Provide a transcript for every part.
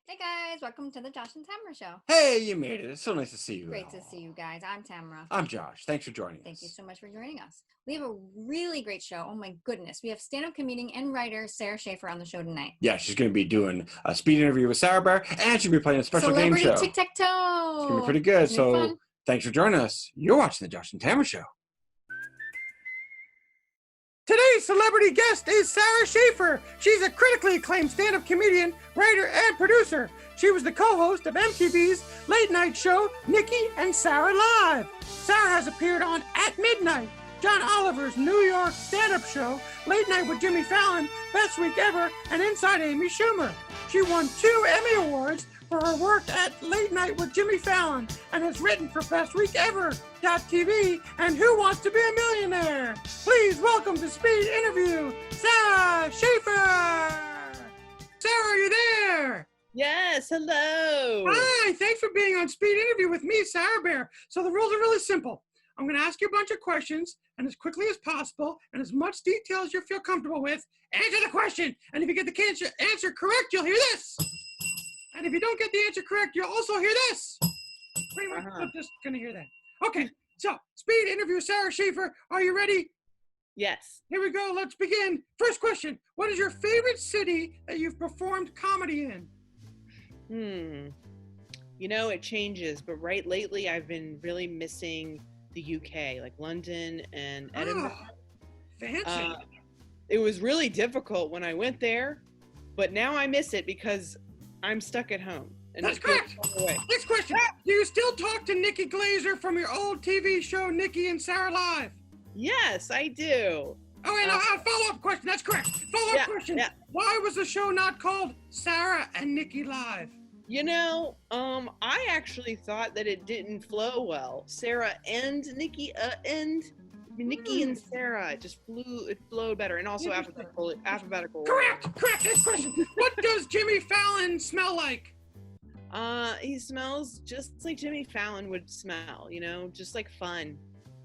Hey guys, welcome to the Josh and Tamra Show. Hey, you made it. It's so nice to see you. Great to see you guys. I'm Tamra. I'm Josh. Thanks for joining us. Thank you so much for joining us. We have a really great show. Oh my goodness. We have stand-up comedian and writer Sara Schaefer on the show tonight. Yeah, she's going to be doing a speed interview with Sara Bear, and she'll be playing a special game show. Tic Tac Toe. It's going to be pretty good. So thanks for joining us. You're watching The Josh and Tamra Show. Today's celebrity guest is Sara Schaefer. She's a critically acclaimed stand-up comedian, writer, and producer. She was the co-host of MTV's late-night show, Nikki Sara Live. Sara has appeared on At Midnight, John Oliver's New York stand-up show, Late Night with Jimmy Fallon, Best Week Ever, and Inside Amy Schumer. She won 2 Emmy Awards for her work at Late Night with Jimmy Fallon and has written for Best Week Ever, TV, and Who Wants to Be a Millionaire? Please welcome to Speed Interview, Sara Schaefer! Sara, are you there? Yes, hello. Hi, thanks for being on Speed Interview with me, Sara Bear. So the rules are really simple. I'm going to ask you a bunch of questions, and as quickly as possible, and as much detail as you feel comfortable with, answer the question. And if you get the answer correct, you'll hear this. And if you don't get the answer correct, you'll also hear this. Pretty much, I'm just going to hear that. Okay, so Speed Interview, Sara Schaefer. Are you ready? Yes. Here we go. Let's begin. First question. What is your favorite city that you've performed comedy in? You know, it changes, but lately I've been really missing the UK, like London and Edinburgh. Fancy. It was really difficult when I went there, but now I miss it because I'm stuck at home. And that's correct. Next question. Do you still talk to Nikki Glazer from your old TV show, Nikki Sara Live? Yes, I do. Oh, and a follow-up question. That's correct. Follow-up question. Yeah. Why was the show not called Sara and Nikki Live? You know, I actually thought that it didn't flow well. Sara and Nikki, and Nikki and Sara, it flowed better, and also alphabetical. Correct. Next question. What does Jimmy Fallon smell like? He smells just like Jimmy Fallon would smell, you know, just like fun.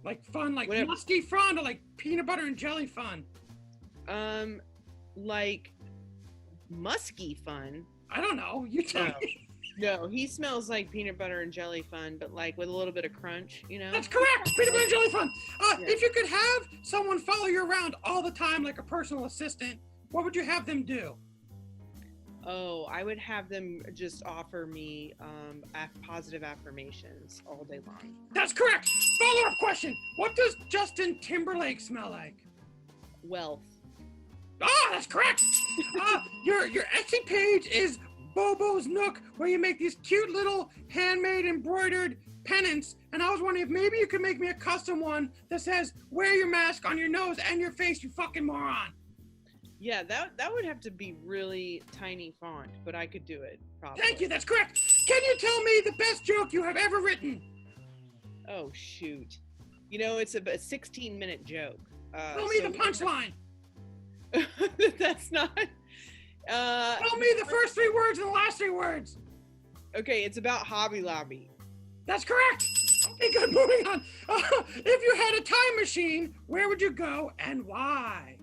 Like fun, like whatever. Musky fun, or like peanut butter and jelly fun? Like musky fun. I don't know. You tell me. No, he smells like peanut butter and jelly fun, but like with a little bit of crunch, you know? That's correct. Peanut butter and jelly fun. If you could have someone follow you around all the time like a personal assistant, what would you have them do? Oh, I would have them just offer me positive affirmations all day long. That's correct. Follow-up question. What does Justin Timberlake smell like? Wealth. That's correct. Your Etsy page is Bobo's Nook, where you make these cute little handmade embroidered pennants. And I was wondering if maybe you could make me a custom one that says, wear your mask on your nose and your face, you fucking moron. Yeah, that would have to be really tiny font, but I could do it, probably. Thank you, that's correct. Can you tell me the best joke you have ever written? Oh, shoot. You know, it's a 16-minute joke. Tell me the punchline. That's not... Tell me the first 3 words and the last 3 words. Okay, it's about Hobby Lobby. That's correct. Okay, good, moving on. If you had a time machine, where would you go and why?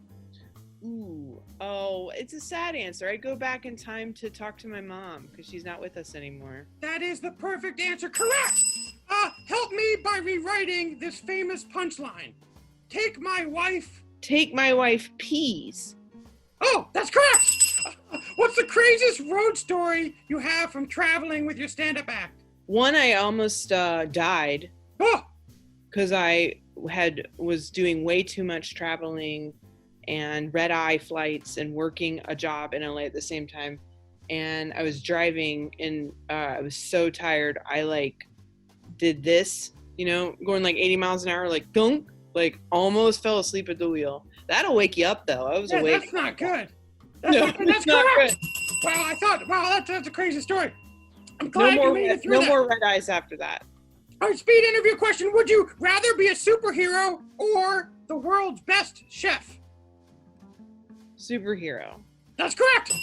It's a sad answer. I'd go back in time to talk to my mom because she's not with us anymore. That is the perfect answer. Correct. Help me by rewriting this famous punchline. Take my wife peas. Oh, that's correct. What's the craziest road story you have from traveling with your stand-up act? One, I almost died. Oh. Because I was doing way too much traveling and red-eye flights and working a job in LA at the same time. And I was driving and I was so tired. I did this, you know, going like 80 miles an hour, like dunk, like almost fell asleep at the wheel. That'll wake you up though. I was awake. That's not good. That's not correct. Wow, that's a crazy story. I'm glad you made it through that. No more red eyes after that. All right, speed interview question. Would you rather be a superhero or the world's best chef? Superhero. That's correct.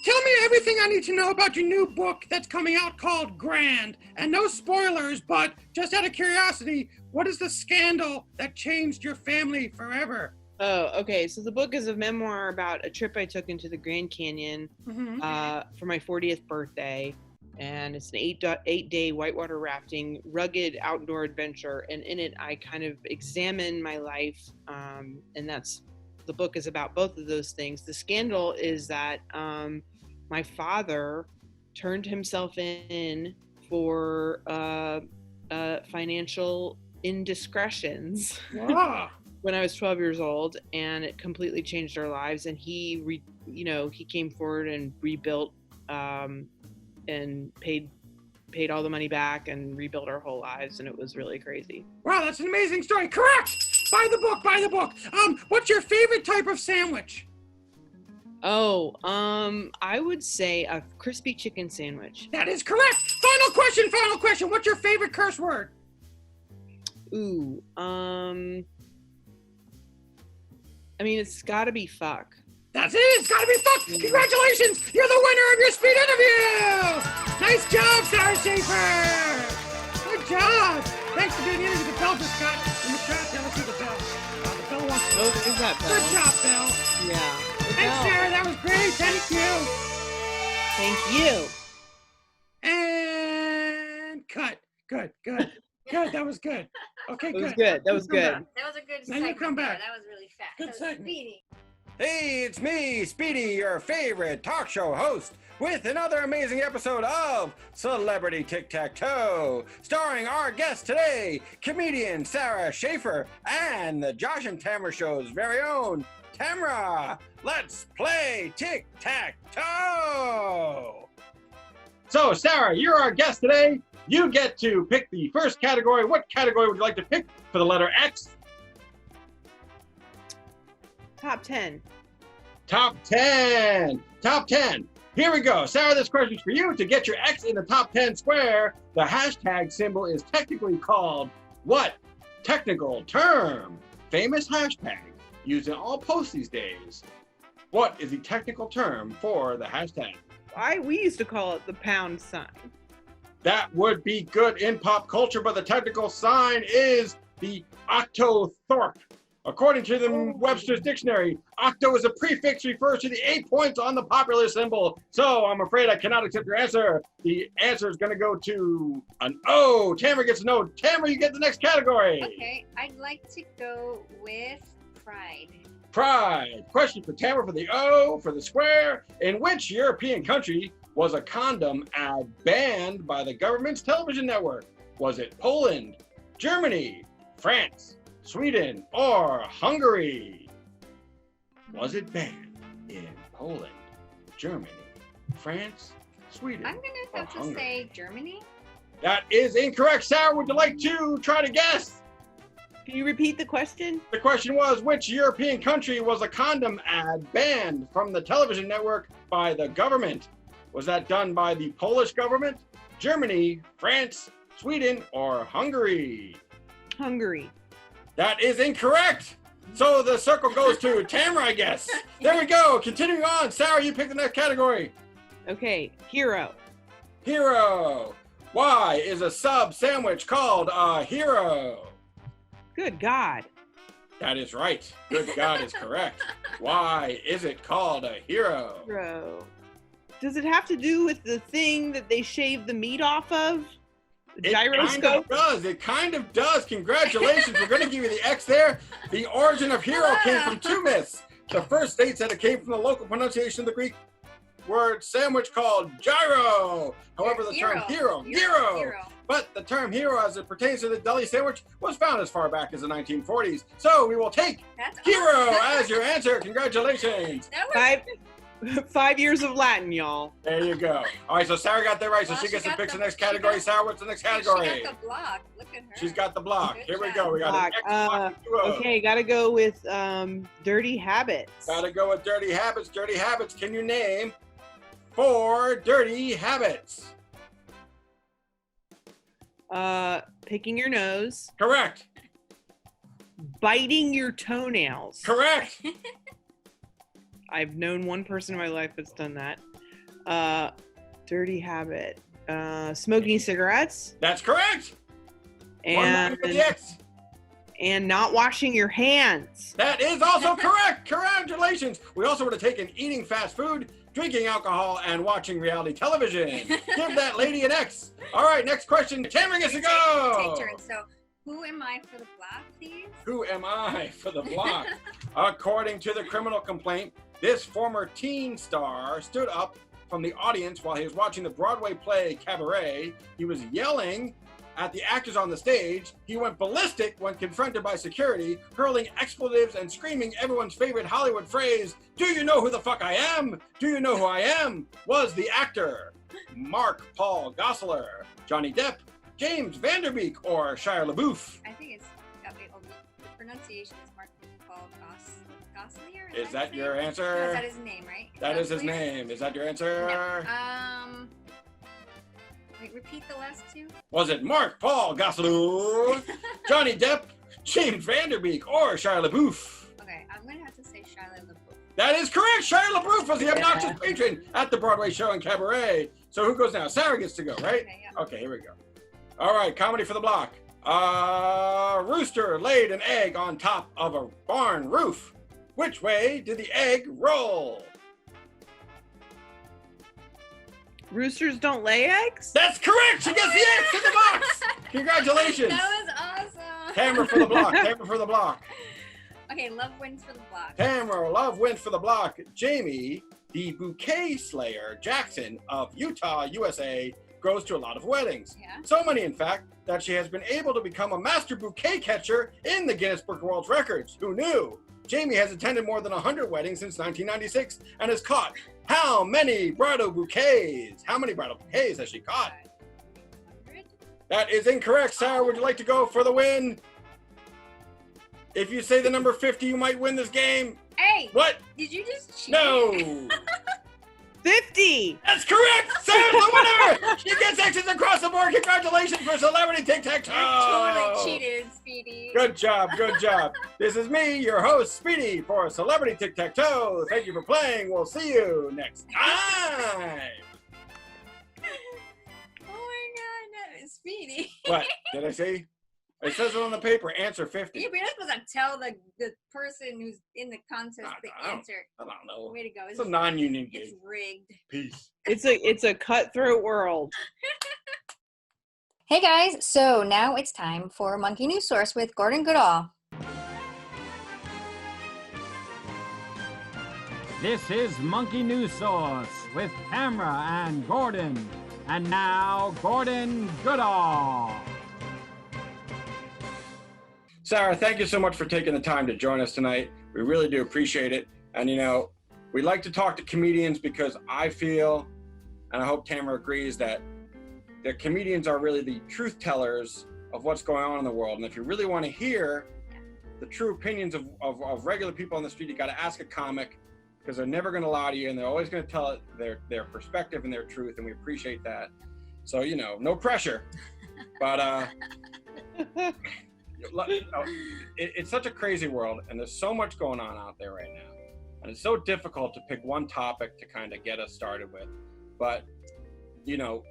Tell me everything I need to know about your new book that's coming out called Grand. And no spoilers, but just out of curiosity, what is the scandal that changed your family forever? Oh, okay. So the book is a memoir about a trip I took into the Grand Canyon for my 40th birthday. And it's an 8-day whitewater rafting, rugged outdoor adventure. And in it, I kind of examine my life. And the book is about both of those things. The scandal is that my father turned himself in for financial indiscretions. Wow. When I was 12 years old, and it completely changed our lives. And he came forward and rebuilt and paid all the money back and rebuilt our whole lives, and it was really crazy. Wow, that's an amazing story. Correct. Buy the book. Buy the book. What's your favorite type of sandwich? Oh, I would say a crispy chicken sandwich. That is correct. Final question. Final question. What's your favorite curse word? Ooh, I mean, it's got to be fuck. That's it. It's got to be fuck. Congratulations. You're the winner of your speed interview. Nice job, Sara Schaefer. Good job. Thanks for doing the interview. The bell just got in the trap. Now let's see the bell. The bell wants to... Oh, there's that bell. Good job, Bell. Yeah. Thanks, Sara. That was great. Thank you. Thank you. And cut. Good. Good. That was good. Okay, good. That was good. That was a good Now segment. you come back. That was really fast. Good That was segment. Speedy. Hey, it's me, Speedy, your favorite talk show host, with another amazing episode of Celebrity Tic Tac Toe, starring our guest today, comedian Sara Schaefer, and the Josh and Tamra Show's very own Tamra. Let's play Tic Tac Toe! So, Sara, you're our guest today. You get to pick the first category. What category would you like to pick for the letter X? Top 10. Top 10. Top 10. Here we go. Sara, this question's for you. To get your X in the top 10 square, the hashtag symbol is technically called what technical term? Famous hashtag used in all posts these days. What is the technical term for the hashtag? We used to call it the pound sign. That would be good in pop culture, but the technical sign is the octothorpe. According to the Webster's Dictionary, octo is a prefix, refers to the 8 points on the popular symbol. So I'm afraid I cannot accept your answer. The answer is going to go to an O. Tamra gets an O. Tamra, you get the next category. Okay, I'd like to go with pride. Pride. Question for Tamra for the O, for the square. In which European country was a condom ad banned by the government's television network? Was it Poland, Germany, France, Sweden, or Hungary? Was it banned in Poland, Germany, France, Sweden, I'm going to have to Hungary? say Germany. That is incorrect. Sara, would you like to try to guess? Can you repeat the question? The question was, which European country was a condom ad banned from the television network by the government? Was that done by the Polish government, Germany, France, Sweden, or Hungary? Hungary. That is incorrect. So the circle goes to Tamra, I guess. There we go. Continuing on. Sara, you pick the next category. Okay, hero. Hero. Why is a sub sandwich called a hero? Good God. That is right. Good God is correct. Why is it called a hero? Hero. Does it have to do with the thing that they shave the meat off of? The gyroscope? It kind of does. Congratulations. We're going to give you the X there. The origin of hero came from two myths. The first states that it came from the local pronunciation of the Greek word sandwich called gyro. However, the term hero. But the term hero as it pertains to the deli sandwich was found as far back as the 1940s. So we will take hero as your answer. Congratulations. 5 years of Latin, y'all. There you go. All right, so Sara got that right, so she gets to pick the next category. Sara, what's the next category? She got the block. Look at her. She's got the block. Good Here we job. go. We got an X block. Okay, gotta go with dirty habits. Gotta go with dirty habits. Dirty habits. Can you name 4 dirty habits? Picking your nose. Correct. Biting your toenails. Correct. I've known one person in my life that's done that. Dirty habit. Smoking cigarettes. That's correct. And One for the X. And not washing your hands. That is also correct. Congratulations. We also would have taken eating fast food, drinking alcohol, and watching reality television. Give that lady an X. All right, next question. Tamra gets to go. Take turns. So, who am I for the block, please? Who am I for the block? According to the criminal complaint, this former teen star stood up from the audience while he was watching the Broadway play Cabaret. He was yelling at the actors on the stage. He went ballistic when confronted by security, hurling expletives and screaming everyone's favorite Hollywood phrase, "Do you know who the fuck I am? Do you know who I am?" Was the actor Mark Paul Gosselaar, Johnny Depp, James Vanderbeek, or Shia LaBeouf? I think it's the pronunciation is Mark Paul Gosselaar. Is that your answer? No, is that his name, right? That is his name. Is that your answer? No. Wait, repeat the last two. Was it Mark Paul Gosselaar, Johnny Depp, James Vanderbeek, or Shia LaBeouf? Okay, I'm gonna have to say Shia LaBeouf. That is correct. Shia LaBeouf was the obnoxious patron at the Broadway show in Cabaret. So who goes now? Sarah gets to go, right? Okay, yeah. Okay, here we go. All right, comedy for the block. Rooster laid an egg on top of a barn roof. Which way did the egg roll? Roosters don't lay eggs? That's correct. She gets the X in the box. Congratulations. That was awesome. Tamra for the block. Tamra for the block. Okay, love wins for the block. Tamra, love wins for the block. Jamie, the bouquet slayer Jackson of Utah, USA, goes to a lot of weddings. Yeah. So many, in fact, that she has been able to become a master bouquet catcher in the Guinness Book of World Records. Who knew? Jamie has attended more than 100 weddings since 1996 and has caught how many bridal bouquets? How many bridal bouquets has she caught? 100? That is incorrect. Sarah, would you like to go for the win? If you say the number 50, you might win this game. Hey! What? Did you just cheat? No! 50! That's correct! Sarah's the winner! She gets X's across the board. Congratulations for Celebrity Tic Tac Toe! I totally cheated, Speedy. Good job, good job. This is me, your host, Speedy, for Celebrity Tic Tac Toe. Thank you for playing. We'll see you next time. Oh my god, that is Speedy. What? Did I say? It says it on the paper, answer 50. Yeah, but you're not supposed to tell the person who's in the contest the answer. I don't know. Way to go. It's a non-union It's game. rigged. Peace. It's a cutthroat world. Hey guys, so now it's time for Monkey News Source with Gordon Goodall. This is Monkey News Source with Tamra and Gordon. And now, Gordon Goodall. Sarah, thank you so much for taking the time to join us tonight. We really do appreciate it. And you know, we like to talk to comedians because I feel, and I hope Tamra agrees, that the comedians are really the truth tellers of what's going on in the world. And if you really want to hear the true opinions of regular people on the street, you got to ask a comic, because they're never going to lie to you and they're always going to tell their perspective and their truth. And we appreciate that. So, you know, no pressure, but, it's such a crazy world, and there's so much going on out there right now, and it's so difficult to pick one topic to kind of get us started with. But you know,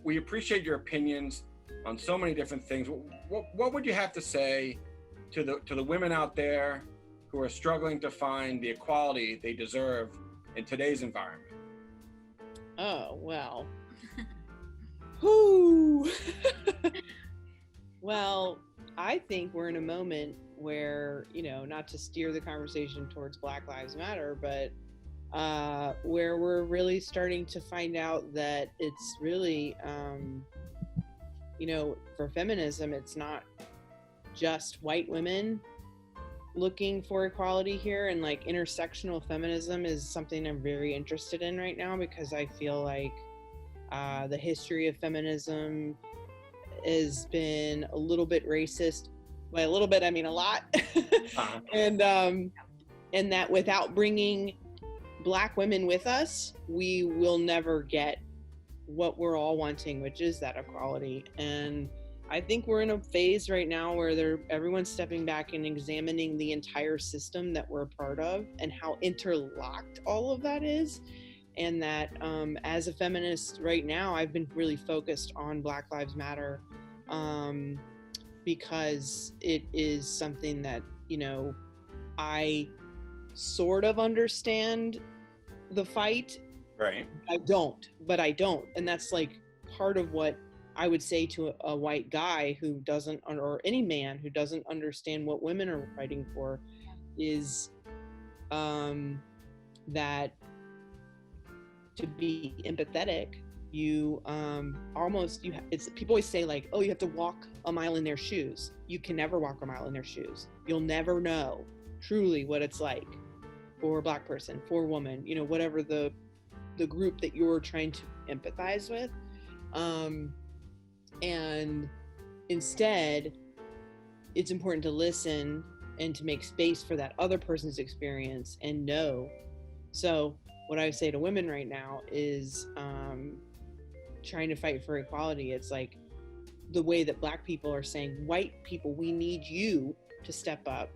we appreciate your opinions on so many different things. What would you have to say to the women out there who are struggling to find the equality they deserve in today's environment? Oh, well. Whoo! Well, I think we're in a moment where, you know, not to steer the conversation towards Black Lives Matter, but where we're really starting to find out that it's really, you know, for feminism, it's not just white women looking for equality here, and like intersectional feminism is something I'm very interested in right now, because I feel like the history of feminism has been a little bit racist. By a little bit, I mean a lot. And that without bringing Black women with us, we will never get what we're all wanting, which is that equality. And I think we're in a phase right now where everyone's stepping back and examining the entire system that we're a part of and how interlocked all of that is. And that as a feminist right now, I've been really focused on Black Lives Matter because it is something that, you know, I sort of understand the fight. Right. I don't. And that's like part of what I would say to a white guy who doesn't, or any man who doesn't understand what women are fighting for, is that to be empathetic, you people always say like, oh, you have to walk a mile in their shoes. You can never walk a mile in their shoes. You'll never know truly what it's like for a Black person, for a woman, you know, whatever the group that you're trying to empathize with. And instead, it's important to listen and to make space for that other person's experience and know. So what I would say to women right now is trying to fight for equality. It's like the way that Black people are saying, white people, we need you to step up.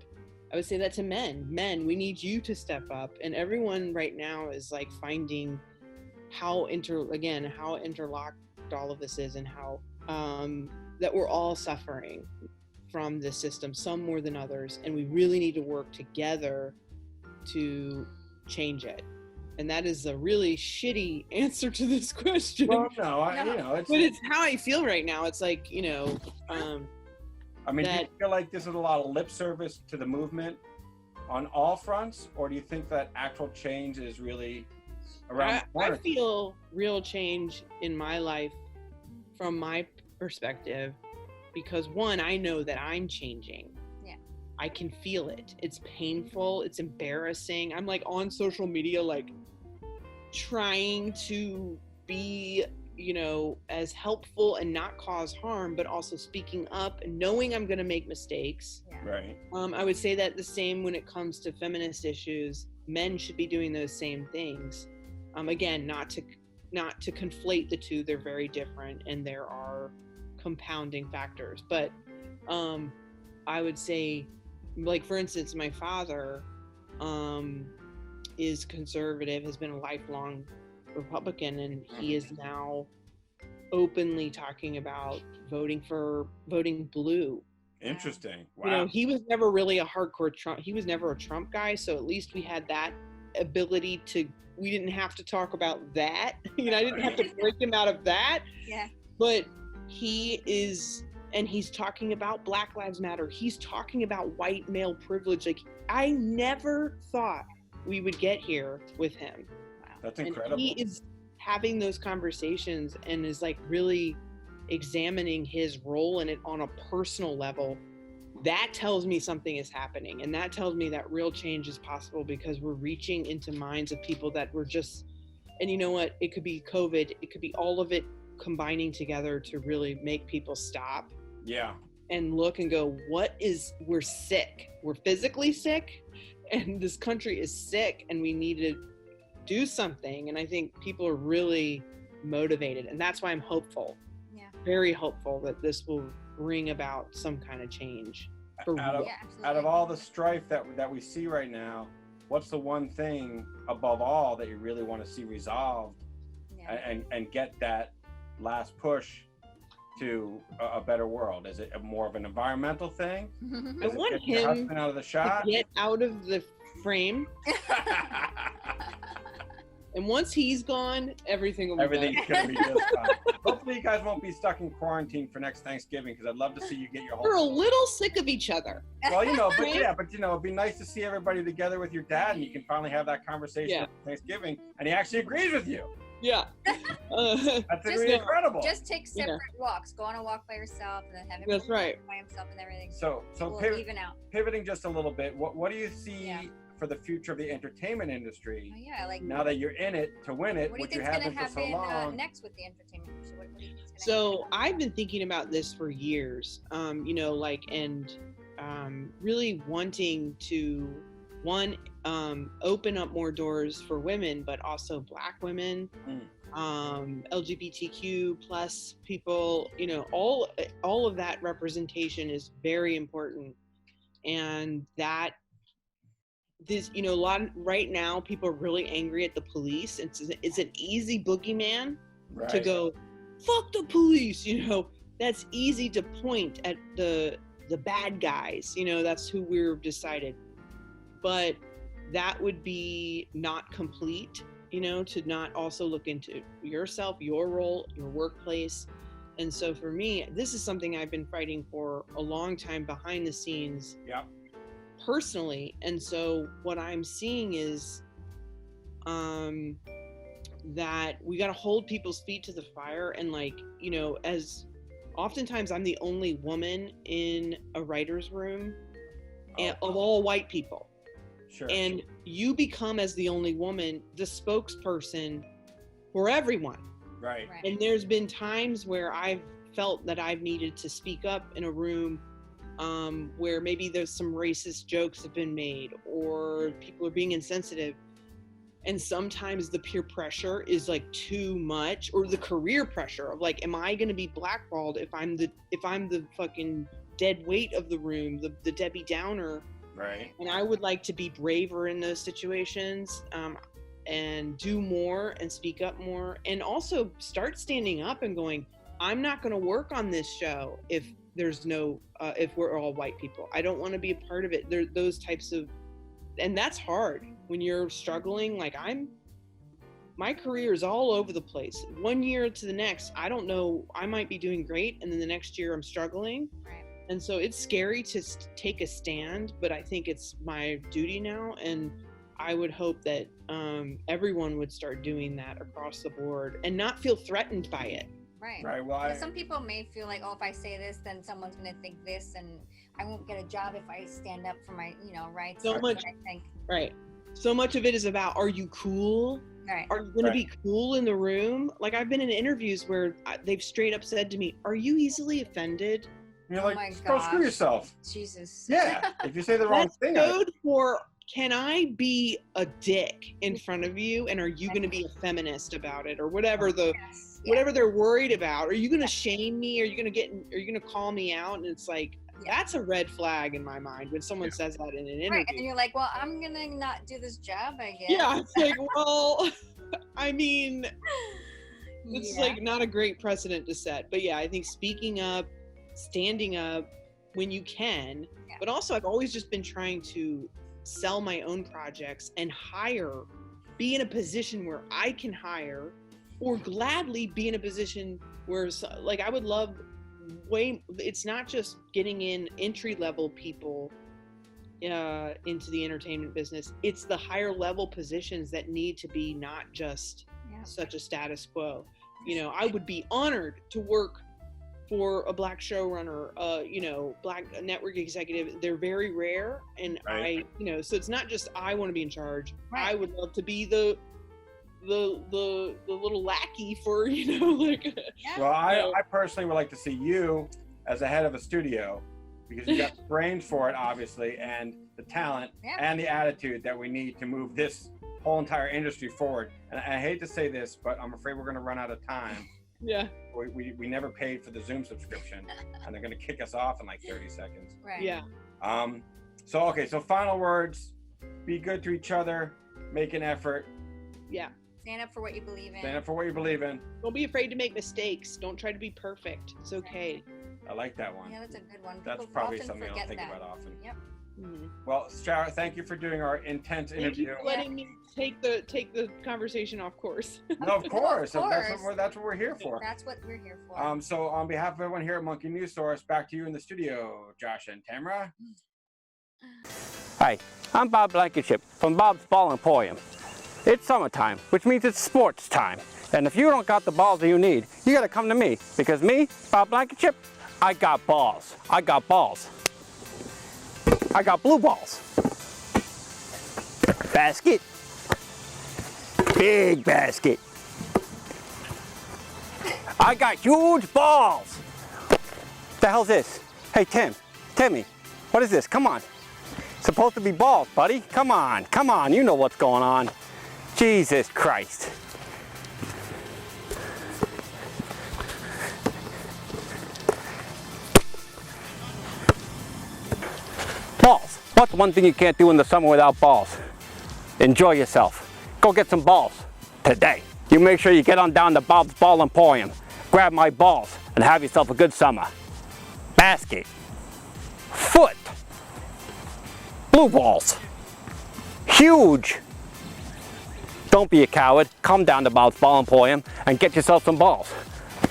I would say that to men. Men, we need you to step up. And everyone right now is like finding how interlocked all of this is, and how that we're all suffering from this system, some more than others, and we really need to work together to change it. And that is a really shitty answer to this question. Well, no, you know, but it's how I feel right now. It's like, you know, I mean, do you feel like this is a lot of lip service to the movement on all fronts, or do you think that actual change is really around the corner? I feel real change in my life from my perspective, because one, I know that I'm changing. Yeah. I can feel it. It's painful. It's embarrassing. I'm like on social media, like trying to be, you know, as helpful and not cause harm, but also speaking up and knowing I'm going to make mistakes. Yeah. Right. I would say that the same when it comes to feminist issues. Men should be doing those same things. Again, not to conflate the two. They're very different, and there are compounding factors. But I would say, like, for instance, my father is conservative, has been a lifelong Republican, and he is now openly talking about voting blue. Interesting. Wow. You know, he was never really a hardcore Trump. He was never a Trump guy, so at least we had that ability to. We didn't have to talk about that. You know, I didn't have to break him out of that. Yeah. But he is, and he's talking about Black Lives Matter. He's talking about white male privilege. Like, I never thought we would get here with him. Wow. That's incredible. And he is having those conversations and is like really examining his role in it on a personal level. That tells me something is happening, and that tells me that real change is possible, because we're reaching into minds of people that were just, and you know what, it could be COVID, it could be all of it combining together to really make people stop. Yeah. And look and go, we're sick. We're physically sick, and this country is sick, and we need to do something. And I think people are really motivated, and that's why I'm hopeful. Yeah. Very hopeful that this will bring about some kind of change. Out of all the strife that we see right now, what's the one thing above all that you really want to see resolved, and get that last push to a better world? Is it more of an environmental thing? I want him out of the shot? to get out of the frame. And once he's gone, everything's going to be just fine. Hopefully you guys won't be stuck in quarantine for next Thanksgiving, because I'd love to see you get your whole... We're a little sick of each other. Well, you know, but you know, it'd be nice to see everybody together with your dad, and you can finally have that conversation at Thanksgiving, and he actually agrees with you. Yeah. That's really incredible. Just take separate walks. Go on a walk by yourself, and then have him That's right. by himself, and everything. So we'll even out. Pivoting just a little bit, what do you see for the future of the entertainment industry? Now that you're in it to win it, what you haven't for so long. Next with the entertainment industry? What do you think's gonna happen? I've been thinking about this for years, you know, like, and really wanting to, open up more doors for women, but also Black women, LGBTQ plus people, you know, all of that representation is very important. And that this, you know, right now people are really angry at the police. It's an easy boogeyman to go, fuck the police, you know, that's easy to point at the bad guys, you know, that's who we're decided. But that would be not complete, you know, to not also look into yourself, your role, your workplace. And so for me, this is something I've been fighting for a long time behind the scenes, personally. And so what I'm seeing is that we got to hold people's feet to the fire. And like, you know, as oftentimes I'm the only woman in a writer's room of all white people. Sure. And you become, as the only woman, the spokesperson for everyone. Right. And there's been times where I've felt that I've needed to speak up in a room where maybe there's some racist jokes have been made or people are being insensitive. And sometimes the peer pressure is like too much, or the career pressure of like, am I going to be blackballed if I'm the fucking dead weight of the room, the Debbie Downer? Right. And I would like to be braver in those situations, and do more and speak up more, and also start standing up and going, I'm not going to work on this show if there's no, if we're all white people. I don't want to be a part of it. There, those types of, and that's hard when you're struggling. Like my career is all over the place. One year to the next, I don't know, I might be doing great, and then the next year I'm struggling. Right. And so it's scary to take a stand, but I think it's my duty now. And I would hope that everyone would start doing that across the board and not feel threatened by it. Right. Right. Well, some people may feel like, oh, if I say this, then someone's going to think this, and I won't get a job if I stand up for my, you know, rights. So much, I think. Right. So much of it is about, are you cool? Right. Are you going to be cool in the room? Like I've been in interviews where they've straight up said to me, are you easily offended? you're Oh like, my go gosh. screw yourself. Jesus. Yeah. If you say the wrong That's thing. code for, can I be a dick in front of you, and are you going to be a feminist about it, or whatever Yes. whatever they're worried about? Are you going to shame me? Are you going to call me out? And it's like, that's a red flag in my mind when someone says that in an interview. Right. And you're like, well, I'm going to not do this job, I guess. Yeah, it's like, well, I mean, it's like not a great precedent to set. But yeah, I think speaking up, standing up when you can, but also I've always just been trying to sell my own projects and be in a position where I can hire, or gladly be in a position where, like, I would love it's not just getting in entry-level people into the entertainment business. It's the higher level positions that need to be not just such a status quo. You know, I would be honored to work for a black showrunner, you know, black network executive. They're very rare, and so it's not just I want to be in charge. I would love to be the little lackey for, you know, like. Well, I personally would like to see you as a head of a studio, because you got the brains for it, obviously, and the talent and the attitude that we need to move this whole entire industry forward. And I hate to say this, but I'm afraid we're going to run out of time. Yeah. We never paid for the Zoom subscription, and they're going to kick us off in like 30 seconds. Right. Yeah. So final words: be good to each other, make an effort. Yeah. Stand up for what you believe in. Stand up for what you believe in. Don't be afraid to make mistakes. Don't try to be perfect. It's okay. I like that one. Yeah, that's a good one. That's People probably often something I don't forget think that. about often. Yep. Mm-hmm. Well, Sara, thank you for doing our intense interview. Thank you for letting me take the conversation off course. No, of course. Of course. That's what we're here for. That's what we're here for. So on behalf of everyone here at Monkey News Source, back to you in the studio, Josh and Tamra. Hi, I'm Bob Blankenship from Bob's Ball Emporium. It's summertime, which means it's sports time. And if you don't got the balls that you need, you gotta come to me, because me, Bob Blankenship, I got balls. I got balls. I got blue balls. Basket. Big basket. I got huge balls. The hell's this? Hey, Timmy, what is this? Come on. It's supposed to be balls, buddy. Come on, you know what's going on. Jesus Christ. Balls. What's one thing you can't do in the summer without balls? Enjoy yourself. Go get some balls today. You make sure you get on down to Bob's Ball Emporium. Grab my balls. and have yourself a good summer. Basket. Foot. Blue balls. Huge. Don't be a coward. Come down to Bob's Ball Emporium and get yourself some balls.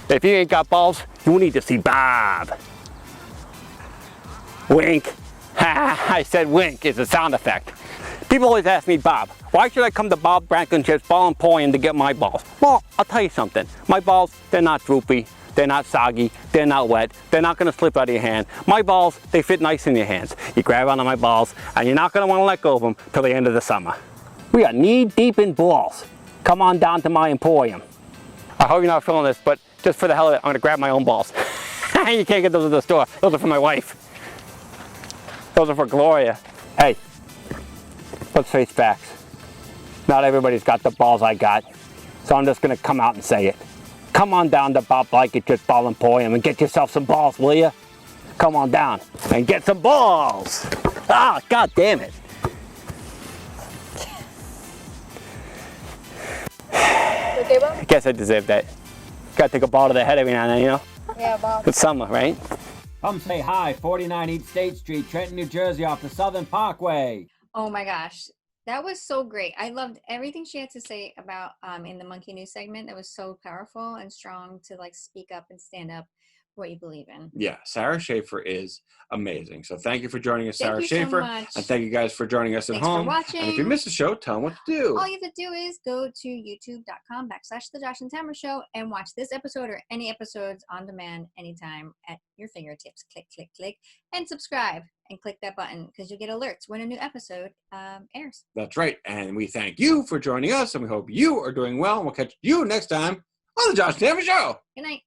If you ain't got balls, you need to see Bob. Wink. I said wink is a sound effect. People always ask me, Bob, why should I come to Bob Blankenship's Ball Emporium to get my balls? Well, I'll tell you something. My balls, they're not droopy, they're not soggy, they're not wet, they're not gonna slip out of your hand. My balls, they fit nice in your hands. You grab onto my balls, and you're not gonna wanna let go of them till the end of the summer. We are knee deep in balls. Come on down to my Emporium. I hope you're not feeling this, but just for the hell of it, I'm gonna grab my own balls. You can't get those at the store. Those are for my wife. Those are for Gloria. Hey, let's face facts. Not everybody's got the balls I got, so I'm just gonna come out and say it. Come on down to Bob Blankenship's Ball Emporium and get yourself some balls, will ya? Come on down and get some balls. Ah, God damn it. Okay, Bob? I guess I deserve that. Gotta take a ball to the head every now and then, you know? Yeah, Bob. It's summer, right? Come say hi, 49 East State Street, Trenton, New Jersey, off the Southern Parkway. Oh my gosh, that was so great. I loved everything she had to say about in the Monkey News segment. That was so powerful and strong to like speak up and stand up for what you believe in. Yeah, Sara Schaefer is amazing. So thank you for joining us, Thank Sara you so Schaefer. much. And thank you guys for joining us at Thanks for home. watching. And if you missed the show, tell them what to do. All you have to do is go to youtube.com/TheJoshAndTamraShow and watch this episode or any episodes on demand anytime at your fingertips. Click, click, click, and subscribe and click that button because you'll get alerts when a new episode airs. That's right. And we thank you for joining us, and we hope you are doing well. And we'll catch you next time on The Josh and Tamra Show. Good night.